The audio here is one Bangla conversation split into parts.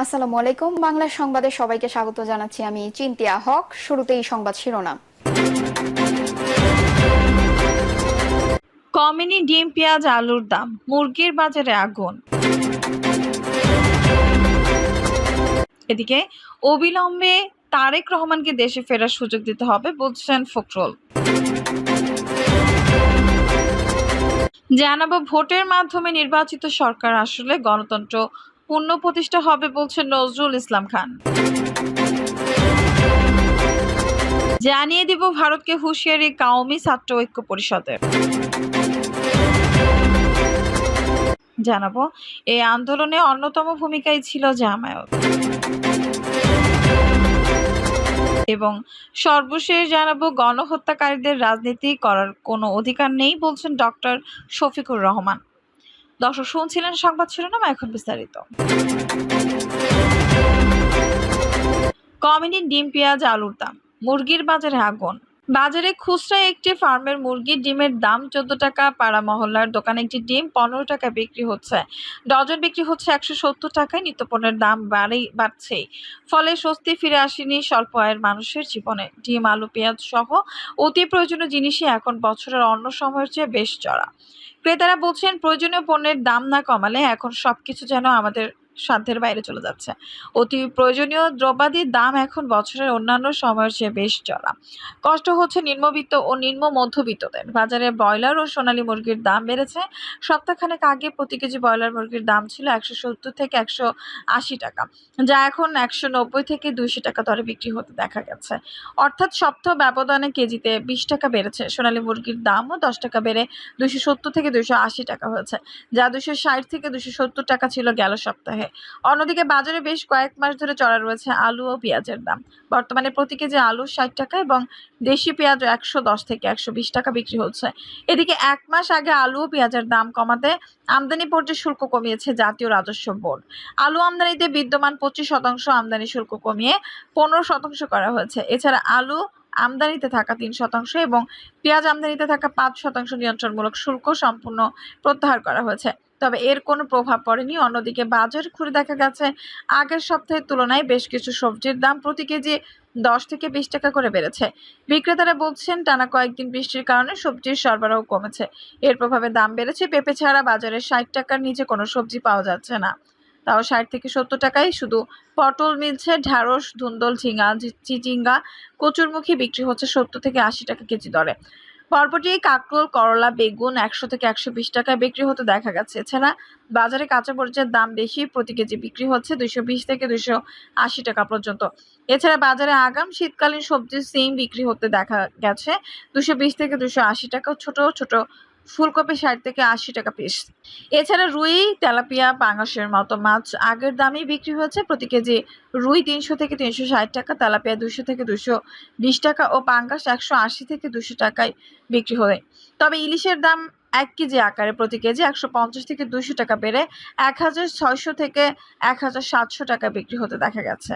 আসসালামু আলাইকুম। বাংলা সংবাদে সবাইকে স্বাগত জানাচ্ছি। আমি চিন্তিয়া হক। শুরুতেই সংবাদ শিরোনাম। কমেনি ডিম, পেঁয়াজ, আলুর দাম, মুরগির বাজারে আগুন। এদিকে অবিলম্বে তারেক রহমানকে দেশে ফেরার সুযোগ দিতে হবে বলছেন ফখরুল। জানাবো ভোটের মাধ্যমে নির্বাচিত সরকার আসলে গণতন্ত্র পুনঃপ্রতিষ্ঠা হবে বলছেন নজরুল ইসলাম খান। জানিয়ে দিব ভারতকে হুঁশিয়ারি কাওমি ছাত্র ঐক্য পরিষদের। জানাবো এই আন্দোলনে অন্যতম ভূমিকায় ছিল জামায়াত। এবং সর্বশেষ জানাবো গণহত্যাকারীদের রাজনীতি করার কোনো অধিকার নেই বলছেন ডক্টর শফিকুর রহমান। দর্শক শুনছিলেন সংবাদ শিরোনাম, এখন বিস্তারিত। কমেনি ডিম, পেঁয়াজ, আলুর দাম, মুরগির বাজারে আগুন। বাজারে খুচরা একটি ফার্মের মুরগির ডিমের দাম 14 টাকা। পাড়া মহল্লার দোকানে একটি ডিম 15 টাকা বিক্রি হচ্ছে। ডজন বিক্রি হচ্ছে 170 টাকায়। নিত্যপণ্যের দাম বাড়ছেই, ফলে স্বস্তি ফিরে আসেনি স্বল্প আয়ের মানুষের জীবনে। ডিম, আলু, পেঁয়াজ সহ অতি প্রয়োজনীয় জিনিসই এখন বছরের অন্য সময়ের চেয়ে বেশ চড়া। ক্রেতারা বলছেন, প্রয়োজনীয় পণ্যের দাম না কমালে এখন সবকিছু যেন আমাদের সাধ্যের বাইরে চলে যাচ্ছে। অতি প্রয়োজনীয় দ্রব্যাদির দাম এখন বছরের অন্যান্য সময়ের চেয়ে বেশ চড়া। কষ্ট হচ্ছে নিম্নবিত্ত ও নিম্ন মধ্যবিত্তদের। বাজারে ব্রয়লার ও সোনালী মুরগির দাম বেড়েছে। সপ্তাহখানেক আগে প্রতি কেজি ব্রয়লার মুরগির দাম ছিল 170 থেকে 180 টাকা, যা এখন 190 থেকে 200 টাকা দরে বিক্রি হতে দেখা গেছে। অর্থাৎ সপ্তাহ ব্যবধানে কেজিতে 20 টাকা বেড়েছে। সোনালী মুরগির দামও 10 টাকা বেড়ে 270 থেকে 280 টাকা হয়েছে, যা 260 থেকে 270 টাকা ছিল গেল সপ্তাহে। অন্যদিকে বাজারে বেশ কয়েক মাস ধরে চড়া রয়েছে আলু ও পেঁয়াজের দাম। বর্তমানে প্রতি কেজি আলু 60 টাকা এবং দেশি পেঁয়াজ 110 থেকে 120 টাকা বিক্রি হচ্ছে। এদিকে এক মাস আগে আলু ও পেঁয়াজের দাম কমাতে আমদানি পর্যায়ে শুল্ক কমিয়েছে জাতীয় রাজস্ব বোর্ড। আলু আমদানিতে বিদ্যমান 25% আমদানি শুল্ক কমিয়ে 15% করা হয়েছে। এছাড়া আলু আমদানিতে থাকা 3% এবং পেঁয়াজ আমদানিতে থাকা 5% নিয়ন্ত্রণমূলক শুল্ক সম্পূর্ণ প্রত্যাহার করা হয়েছে। তবে এর কোনো প্রভাব পড়েনি। অন্যদিকে বাজার ঘুরে দেখা গেছে আগের সপ্তাহের তুলনায় বেশ কিছু সবজির দাম প্রতি কেজি 10 থেকে 20 টাকা করে বেড়েছে। বিক্রেতারা বলছেন, টানা কয়েকদিন বৃষ্টির কারণে সবজির সরবরাহ কমেছে। এর প্রভাবে দাম বেড়েছে। পেঁপে ছাড়া বাজারে 60 টাকার নিচে কোনো সবজি পাওয়া যাচ্ছে না। তাও 60 থেকে 70 টাকায় শুধু পটল মিলছে। ঢ্যাঁড়স, ধুন্দল, ঝিঙা, চিচিঙ্গা, কচুরমুখী বিক্রি হচ্ছে 70 থেকে 80 টাকা কেজি দরে। বরবটি, কাঁকরোল, করলা, বেগুন 100 থেকে 120 টাকায় বিক্রি হতে দেখা গেছে। এছাড়া বাজারে কাঁচামরিচের দাম বেশি। প্রতি কেজি বিক্রি হচ্ছে 220 থেকে 280 টাকা পর্যন্ত। এছাড়া বাজারে আগাম শীতকালীন সবজি সিম বিক্রি হতে দেখা গেছে 220 থেকে 280 টাকা। ছোট ছোট ফুলকপি 60 থেকে 80 টাকা পিস। এছাড়া রুই, তেলাপিয়া, পাঙাশের মতো মাছ আগের দামেই বিক্রি হচ্ছে। প্রতি কেজি রুই 300 থেকে 360 টাকা, তেলাপিয়া 200 থেকে 220 টাকা ও পাঙ্গাস 180 থেকে 200 টাকায় বিক্রি হয়। তবে ইলিশের দাম 1 কেজি আকারে প্রতি কেজি 150 থেকে 200 টাকা বেড়ে 1600 থেকে 1700 টাকা বিক্রি হতে দেখা গেছে।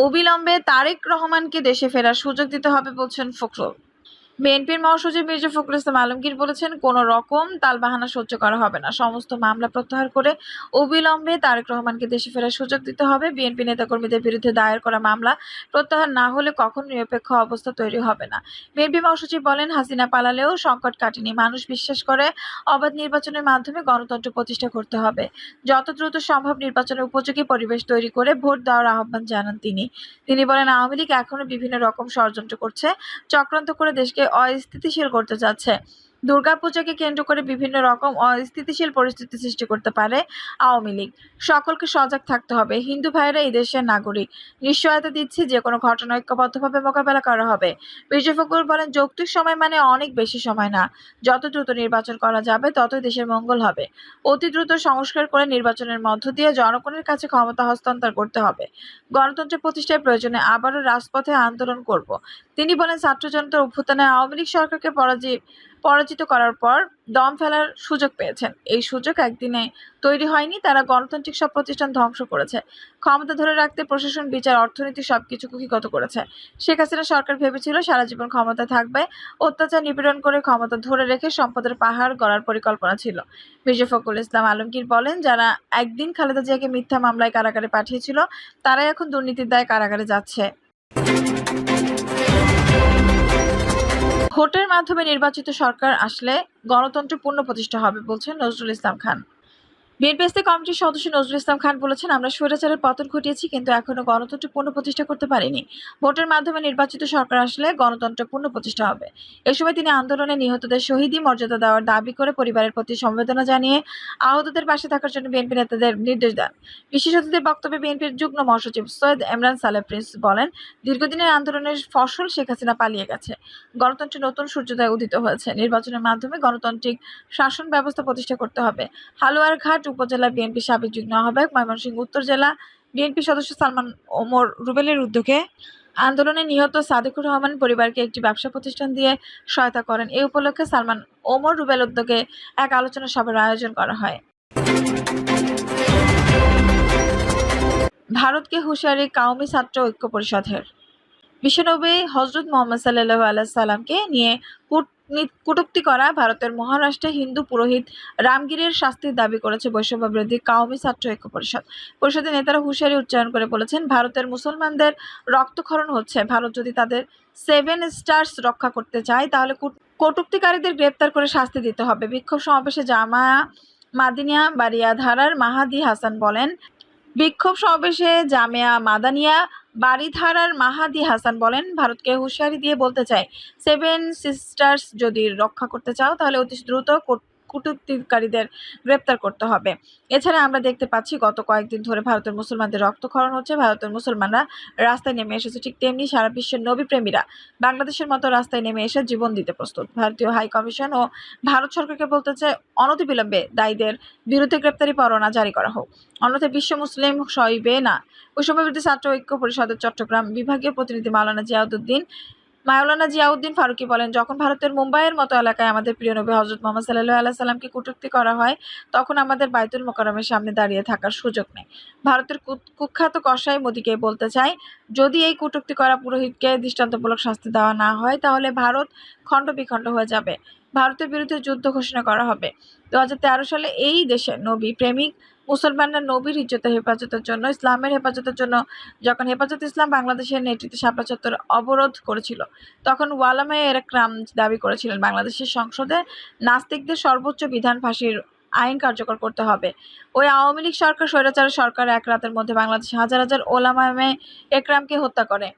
অবিলম্বে তারেক রহমানকে দেশে ফেরার সুযোগ দিতে হবে বলছেন ফখরুল। বিএনপির মহাসচিব মির্জা ফখরুল ইসলাম আলমগীর বলেছেন, কোনো রকম তালবাহানা সহ্য করা হবে না। সমস্ত মামলা প্রত্যাহার করে অবিলম্বে তারেক রহমানকে দেশে ফেরার সুযোগ দিতে হবে। বিএনপি নেতাকর্মীদের বিরুদ্ধে দায়ের করা মামলা প্রত্যাহার না হলে কখনো নিরপেক্ষ অবস্থা তৈরি হবে না। বিএনপি মহাসচিব বলেন, হাসিনা পালালেও সংকট কাটেনি। মানুষ বিশ্বাস করে অবাধ নির্বাচনের মাধ্যমে গণতন্ত্র প্রতিষ্ঠা করতে হবে। যত দ্রুত সম্ভব নির্বাচনের উপযোগী পরিবেশ তৈরি করে ভোট দেওয়ার আহ্বান জানান তিনি বলেন, আওয়ামী লীগ এখনো বিভিন্ন রকম ষড়যন্ত্র করছে, চক্রান্ত করে দেশকে অস্থিতিশীল করতে যাচ্ছে। দুর্গাপূজাকে কেন্দ্র করে বিভিন্ন রকম অস্থিতিশীল পরিস্থিতি সৃষ্টি করতে পারে আওয়ামী লীগ। সকলকে সজাগ থাকতে হবে। হিন্দু ভাইয়েরা এই দেশের নাগরিক। নিশ্চয়তা দিচ্ছি, যে কোনো ঘটনা ঐক্যবদ্ধভাবে মোকাবেলা করা হবে। মির্জা ফখরুল বলেন, যৌক্তিক সময় মানে অনেক বেশি সময় না। যত দ্রুত নির্বাচন করা যাবে ততই দেশের মঙ্গল হবে। অতি দ্রুত সংস্কার করে নির্বাচনের মধ্য দিয়ে জনগণের কাছে ক্ষমতা হস্তান্তর করতে হবে। গণতন্ত্র প্রতিষ্ঠার প্রয়োজনে আবারও রাজপথে আন্দোলন করব। তিনি বলেন, ছাত্র জনতার অভ্যুত্থানে আওয়ামী লীগ সরকারকে পরাজিত করার পর দম ফেলার সুযোগ পেয়েছেন। এই সুযোগ একদিনে তৈরি হয়নি। তারা গণতান্ত্রিক সব প্রতিষ্ঠান ধ্বংস করেছে, ক্ষমতা ধরে রাখতে প্রশাসন, বিচার, অর্থনীতি সবকিছু কুক্ষিগত করেছে। শেখ হাসিনা সরকার ভেবেছিল সারা জীবন ক্ষমতা থাকবে, অত্যাচার নিপীড়ন করে ক্ষমতা ধরে রেখে সম্পদের পাহাড় গড়ার পরিকল্পনা ছিল। মির্জা ফখরুল ইসলাম আলমগীর বলেন, যারা একদিন খালেদা জিয়াকে মিথ্যা মামলায় কারাগারে পাঠিয়েছিল তারাই এখন দুর্নীতির দায়ে কারাগারে যাচ্ছে। ভোটের মাধ্যমে নির্বাচিত সরকার আসলে গণতন্ত্রের পূর্ণ প্রতিষ্ঠা হবে বলছেন নজরুল ইসলাম খান। বিএনপি স্থায়ী কমিটির সদস্য নজরুল ইসলাম খান বলেছেন, আমরা স্বৈরাচারের পতন ঘটিয়েছি, কিন্তু এখনো গণতন্ত্র পূর্ণ প্রতিষ্ঠা করতে পারিনি। ভোটের মাধ্যমে নির্বাচিত সরকার আসলে গণতন্ত্র পূর্ণ প্রতিষ্ঠা হবে। এ সময় তিনি আন্দোলনে নিহতদের শহীদী মর্যাদা দেওয়ার দাবি করে পরিবারের প্রতি সমবেদনা জানিয়ে আহতদের পাশে থাকার জন্য বিএনপি নেতাদের নির্দেশ দেন। বিশেষ অতিথির বক্তব্যে বিএনপির যুগ্ম মহাসচিব সৈয়দ এমরান সালেহ প্রিন্স বলেন, দীর্ঘদিনের আন্দোলনের ফসল শেখ হাসিনা পালিয়ে গেছে। গণতন্ত্রের নতুন সূর্যোদয় উদিত হয়েছে। নির্বাচনের মাধ্যমে গণতান্ত্রিক শাসন ব্যবস্থা প্রতিষ্ঠা করতে হবে। হালুয়ারঘাট উপজেলা বিএনপি সাবেক যুগ্ম আহ্বায়ক, ময়মনসিংহ উত্তর জেলা বিএনপি সদস্য সালমান ওমর রুবেলের উদ্যোগে আন্দোলনে নিহত সাদেকুর রহমান পরিবারকে একটি ব্যবসা প্রতিষ্ঠান দিয়ে সহায়তা করেন। এই উপলক্ষে সালমান ওমর রুবেল উদ্যোগে এক আলোচনা সভার আয়োজন করা হয়। ভারতকে হুঁশিয়ারি কাউমি ছাত্র ঐক্য পরিষদের। বিশ্বনবী হযরত মুহাম্মদ সাল্লাল্লাহু আলাইহি সাল্লামকে নিয়ে কটূক্তি করা ভারতের মহারাষ্ট্রে হিন্দু পুরোহিত রামগিরের শাস্তির দাবি করেছে বৈষম্য বিরোধী কাউমি ছাত্র ঐক্য পরিষদ। পরিষদের নেতারা হুঁশিয়ারি উচ্চারণ করে বলেছেন, ভারতের মুসলমানদের রক্তক্ষরণ হচ্ছে। ভারত যদি তাদের 7 স্টার্স রক্ষা করতে চায় তাহলে কটূক্তিকারীদের গ্রেপ্তার করে শাস্তি দিতে হবে। বিক্ষোভ সমাবেশে জামায়া মাদিনিয়া বারিয়াধারার মাহাদি হাসান বলেন, ভারতকে হুঁশিয়ারি দিয়ে বলতে চাই, 7 সিস্টার্স যদি রক্ষা করতে চাও তাহলে অতি দ্রুত কটূক্তিকারীদের গ্রেপ্তার করতে হবে। এছাড়া আমরা দেখতে পাচ্ছি গত কয়েকদিন ধরে ভারতের মুসলমানদের রক্তক্ষরণ হচ্ছে। ভারতের মুসলমানরা রাস্তায় নেমে এসেছে, ঠিক তেমনি সারা বিশ্বের নবী প্রেমীরা বাংলাদেশের মতো রাস্তায় নেমে এসে জীবন দিতে প্রস্তুত। ভারতীয় হাই কমিশন ও ভারত সরকারকে বলতে চায়, অনতিবিলম্বে দায়ীদের বিরুদ্ধে গ্রেপ্তারি পরোয়ানা জারি করা হোক, অন্যথায় বিশ্ব মুসলিম সইবে না। বৈষম্য বিরোধী ছাত্র ঐক্য পরিষদের চট্টগ্রাম বিভাগীয় প্রতিনিধি মাওলানা জিয়াউদ্দিন ফারুকী বলেন, যখন ভারতের মুম্বাইয়ের মতো এলাকায় আমাদের প্রিয় নবী হযরত মুহাম্মদ সাল্লাল্লাহু আলাইহি সাল্লামকে কটূক্তি করা হয়, তখন আমাদের বাইতুল মোকাররমের সামনে দাঁড়িয়ে থাকার সুযোগ নেই। ভারতের কুখ্যাত কসাই মোদিকে বলতে চাই, যদি এই কটূক্তি করা পুরোহিতকে দৃষ্টান্তমূলক শাস্তি দেওয়া না হয় তাহলে ভারত খণ্ড বিখণ্ড হয়ে যাবে। ভারতের বিরুদ্ধে যুদ্ধ ঘোষণা করা হবে। 2013 সালে এই দেশের নবী প্রেমিক মুসলমানরা নবীর ইজ্জতের হেফাজতের জন্য, ইসলামের হেফাজতের জন্য যখন হেফাজত ইসলাম বাংলাদেশের নেতৃত্বে শাপলা চত্বর অবরোধ করেছিল, তখন ওলামায়ে একরাম দাবি করেছিলেন বাংলাদেশের সংসদে নাস্তিকদের সর্বোচ্চ বিধান ফাঁসির আইন কার্যকর করতে হবে। ওই আওয়ামী লীগ সরকার, স্বৈরাচারের সরকার এক রাতের মধ্যে বাংলাদেশে হাজার হাজার ওলামায়ে একরামকে হত্যা করে।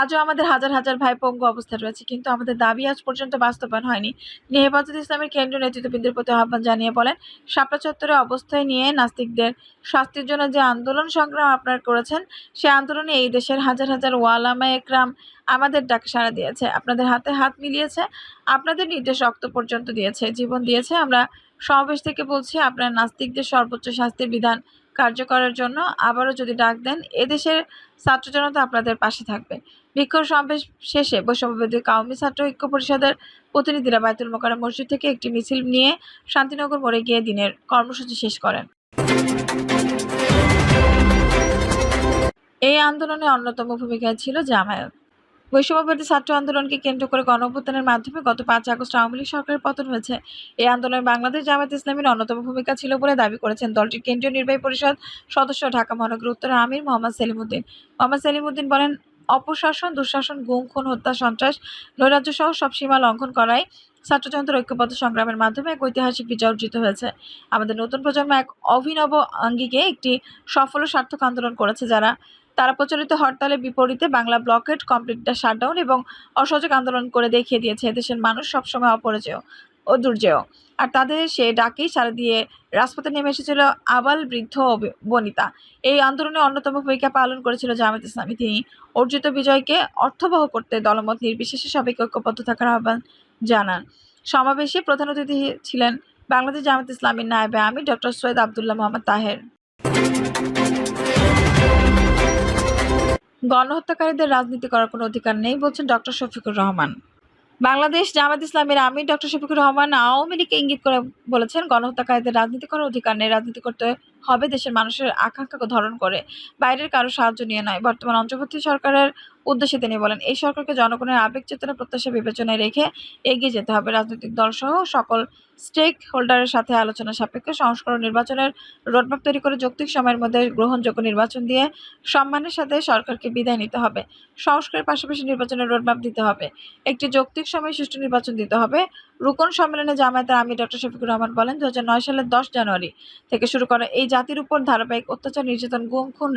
আজও আমাদের হাজার হাজার ভাই পঙ্গু অবস্থায় রয়েছে, কিন্তু আমাদের দাবি আজ পর্যন্ত বাস্তবায়ন হয়নি। তিনি হেফাজত ইসলামের কেন্দ্রীয় নেতৃত্ববৃন্দের প্রতি আহ্বান জানিয়ে বলেন, শাপলা চত্বরে অবস্থায় নিয়ে নাস্তিকদের শাস্তির জন্য যে আন্দোলন সংগ্রাম আপনারা করেছেন, সে আন্দোলনে এই দেশের হাজার হাজার ওলামায়ে একরাম আমাদের ডাকে সাড়া দিয়েছে, আপনাদের হাতে হাত মিলিয়েছে, আপনাদের নির্দেশ রক্ত পর্যন্ত দিয়েছে, জীবন দিয়েছে। আমরা সমাবেশ থেকে বলছি, আপনারা নাস্তিকদের সর্বোচ্চ শাস্তির বিধান কার্যকরের জন্য আবারও যদি ডাক দেন, এদেশের ছাত্র জনতা আপনাদের পাশে থাকবে। বিক্ষোভ সমাবেশ শেষে বৈষম্যবিরোধী কাউমি ছাত্র ঐক্য পরিষদের প্রতিনিধিরা বাইতুল মোকাররম মসজিদ থেকে একটি মিছিল নিয়ে শান্তিনগর মোড়ে গিয়ে দিনের কর্মসূচি শেষ করেন। এই আন্দোলনে অন্যতম ভূমিকায় ছিল জামায়াত। বৈষম্যবিরোধী ছাত্র আন্দোলনকে কেন্দ্র করে গণঅভ্যুত্থানের মাধ্যমে গত 5 আগস্ট আওয়ামী লীগ সরকারের পতন হয়েছে। এই আন্দোলনে বাংলাদেশ জামায়াত ইসলামীর অন্যতম ভূমিকা ছিল বলে দাবি করেছেন দলটির কেন্দ্রীয় নির্বাহী পরিষদ সদস্য ঢাকা মহানগর উত্তরের আমির মোহাম্মদ সেলিম উদ্দিন বলেন, অপশাসন, দুঃশাসন, গুম, খুন, হত্যা, সন্ত্রাস, নৈরাজ্য সহ সব সীমা লঙ্ঘন করায় ছাত্র জনতার ঐক্যবদ্ধ সংগ্রামের মাধ্যমে এক ঐতিহাসিক বিজয় অর্জিত হয়েছে। আমাদের নতুন প্রজন্ম এক অভিনব আঙ্গিকে একটি সফল ও সার্থক আন্দোলন করেছে। তারা প্রচলিত হরতালের বিপরীতে বাংলা ব্লকেড, কমপ্লিট শাটডাউন এবং অসহযোগ আন্দোলন করে দেখিয়ে দিয়েছে এদেশের মানুষ সবসময় অপরাজেয় ও দুর্জেয়। আর তাদের সে ডাকেই সাড়া দিয়ে রাজপথে নেমে এসেছিল আবাল, বৃদ্ধ ও বনিতা। এই আন্দোলনে অন্যতম ভূমিকা পালন করেছিল জামায়াত ইসলামী। তিনি অর্জিত বিজয়কে অর্থবহ করতে দলমত নির্বিশেষে সবাইকে ঐক্যবদ্ধ থাকার আহ্বান জানান। সমাবেশে প্রধান অতিথি ছিলেন বাংলাদেশ জামায়াত ইসলামীর নায়েবে আমির ডক্টর সৈয়দ আব্দুল্লাহ মোহাম্মদ তাহের। গণহত্যাকারীদের রাজনীতি করার কোনো অধিকার নেই বলছেন ডক্টর শফিকুর রহমান। বাংলাদেশ জামায়াত ইসলামীর আমির ডক্টর শফিকুর রহমান আওয়ামী লীগকে ইঙ্গিত করে বলেছেন, গণহত্যাকারীদের রাজনীতি করার অধিকার নেই। রাজনীতি করতে হবে দেশের মানুষের আকাঙ্ক্ষাকে ধারণ করে, বাইরের কারো সাহায্য নিয়ে নয়। বর্তমান অন্তর্বর্তী সরকারের উদ্দেশ্যে তিনি বলেন, এই সরকারকে জনগণের আবেগ চেতনা প্রত্যাশা বিবেচনায় রেখে এগিয়ে যেতে হবে। রাজনৈতিক দলসহ সকল স্টেক হোল্ডারের সাথে আলোচনা সাপেক্ষে সংস্কার নির্বাচনের রোডম্যাপ তৈরি করে যৌক্তিক সময়ের মধ্যে গ্রহণযোগ্য নির্বাচন দিয়ে সম্মানের সাথে সরকারকে বিদায় নিতে হবে। সংস্কারের পাশাপাশি নির্বাচনের রোডম্যাপ দিতে হবে। একটি যৌক্তিক সময়ে সুষ্ঠু নির্বাচন দিতে হবে। রুকন সম্মেলনে জামায়াতের আমির ডক্টর শফিকুর রহমান বলেন, 2009 সালের 10 জানুয়ারি থেকে শুরু করা এই জাতির উপর ধারাবাহিক অত্যাচার, নির্যাতন, গুম, খুন,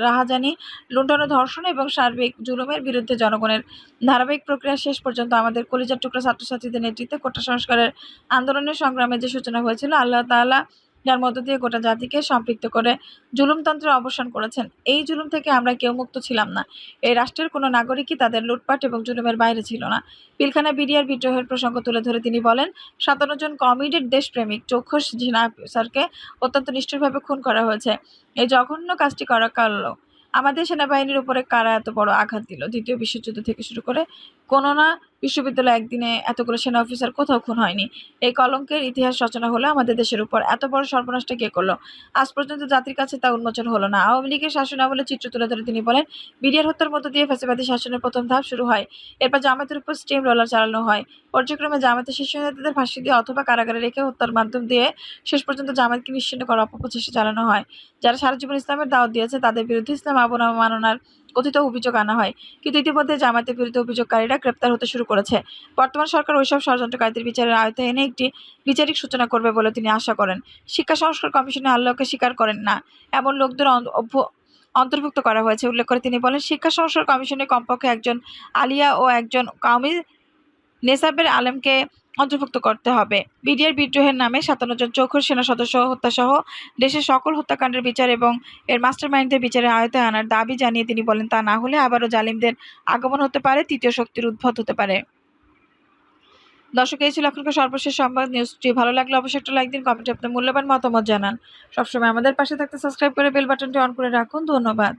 রাহাজানি, লুণ্ঠন, ধর্ষণ এবং সার্বিক জুলুমের বিরুদ্ধে জনগণের ধারাবাহিক প্রক্রিয়া শেষ পর্যন্ত আমাদের কলিজার টুকরা ছাত্রছাত্রীদের নেতৃত্বে কোটা সংস্কারের আন্দোলনের সংগ্রামের যে সূচনা হয়েছিল, আল্লাহ তাআলা যার মধ্য দিয়ে গোটা জাতিকে সম্পৃক্ত করে জুলুমতন্ত্রের অবসান করেছেন। এই জুলুম থেকে আমরা কেউ মুক্ত ছিলাম না। এই রাষ্ট্রের কোনো নাগরিকই তাদের লুটপাট এবং জুলুমের বাইরে ছিল না। পিলখানা বিডিআর বিদ্রোহের প্রসঙ্গ তুলে ধরে তিনি বলেন, 57 জন কমিটেড দেশপ্রেমিক চৌখস জিনা অফিসারকে অত্যন্ত নিষ্ঠুরভাবে খুন করা হয়েছে। এই জঘন্য কাজটি করা কালো আমাদের সেনাবাহিনীর উপরে কারা এত বড় আঘাত দিল? দ্বিতীয় বিশ্বযুদ্ধ থেকে শুরু করে কোনো না বিশ্ববিদ্যালয়ে একদিনে এতগুলো সেনা অফিসার কোথাও খুন হয়নি। এই কলঙ্কের ইতিহাস রচনা হলো আমাদের দেশের উপর। এত বড় সর্বনাশটা কে করলো? আজ পর্যন্ত জাতির কাছে তা উন্মোচন হলো না। আওয়ামী লীগের শাসনামলের চিত্র তুলে ধরে তিনি বলেন, বিডিআর হত্যার মধ্য দিয়ে ফ্যাসিবাদী শাসনের প্রথম ধাপ শুরু হয়। এরপর জামায়াতের উপর স্টিম রোলার চালানো হয়। পর্যায়ক্রমে জামায়াতের শীর্ষ নেতাদের ফাঁসি দিয়ে অথবা কারাগারে রেখে হত্যার মাধ্যম দিয়ে শেষ পর্যন্ত জামায়াতকে নিশ্চিহ্ন করার অপপ্রচেষ্টা চালানো হয়। যারা সারা জীবন ইসলামের দাওয়াত দিয়েছে তাদের বিরুদ্ধে ইসলাম অবমাননার কথিত অভিযোগ আনা হয়। কিন্তু ইতিমধ্যে জামায়াতের বিরুদ্ধে অভিযোগকারীরা গ্রেপ্তার হতে শুরু করেছে। বর্তমান সরকার ওইসব ষড়যন্ত্রকারীদের বিচারের আওতায় এনে একটি বিচারিক সূচনা করবে বলে তিনি আশা করেন। শিক্ষা সংস্কার কমিশনে আল্লাহকে স্বীকার করেন না এমন লোকদের অন্তর্ভুক্ত করা হয়েছে উল্লেখ করে তিনি বলেন, শিক্ষা সংস্কার কমিশনে কমপক্ষে একজন আলিয়া ও একজন কওমি নেসাবের আলেমকে অন্তর্ভুক্ত করতে হবে। বিডিআর বিদ্রোহের নামে 57 জন চৌখস সেনা সদস্য হত্যাসহ দেশের সকল হত্যাকাণ্ডের বিচার এবং এর মাস্টারমাইন্ডদের বিচারের আওতায় আনার দাবি জানিয়ে তিনি বলেন, তা না হলে আবারও জালিমদের আগমন হতে পারে, তৃতীয় শক্তির উদ্ভব হতে পারে। দর্শক, এই ছিল এখনকার সর্বশেষ সংবাদ। নিউজটি ভালো লাগলে অবশ্যই একটা লাইক দিন, কমেন্টে আপনার মূল্যবান মতামত জানান। সবসময় আমাদের পাশে থাকতে সাবস্ক্রাইব করে বেল বাটনটি অন করে রাখুন। ধন্যবাদ।